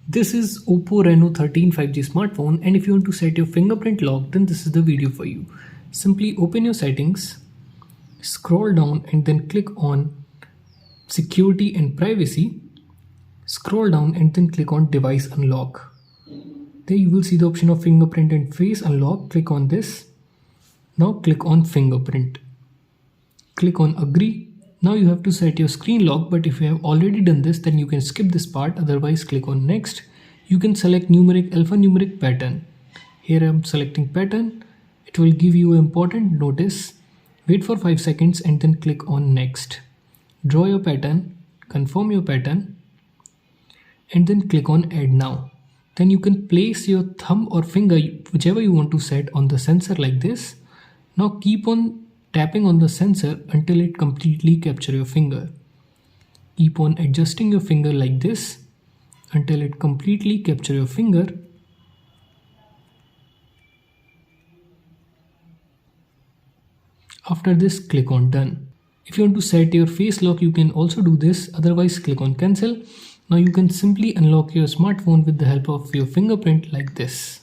This is Oppo Reno 13 5G smartphone, and if you want to set your fingerprint lock, then this is the video for you. Simply open your settings, scroll down and then click on security and privacy. Scroll down and then click on device unlock. There you will see the option of fingerprint and face unlock. Click on this. Now click on fingerprint. Click on agree. Now you have to set your screen lock, but if you have already done this, then you can skip this part. Otherwise, click on next. You can select alphanumeric pattern. Here I am selecting pattern. It will give you an important notice. Wait for 5 seconds and then click on next. Draw your pattern, confirm your pattern, and then click on add now. Then you can place your thumb or finger, whichever you want to set, on the sensor like this. Now keep on tapping on the sensor until it completely captures your finger. Keep on adjusting your finger like this until it completely captures your finger. After this, click on done. If you want to set your face lock, you can also do this. Otherwise, click on cancel. Now you can simply unlock your smartphone with the help of your fingerprint like this.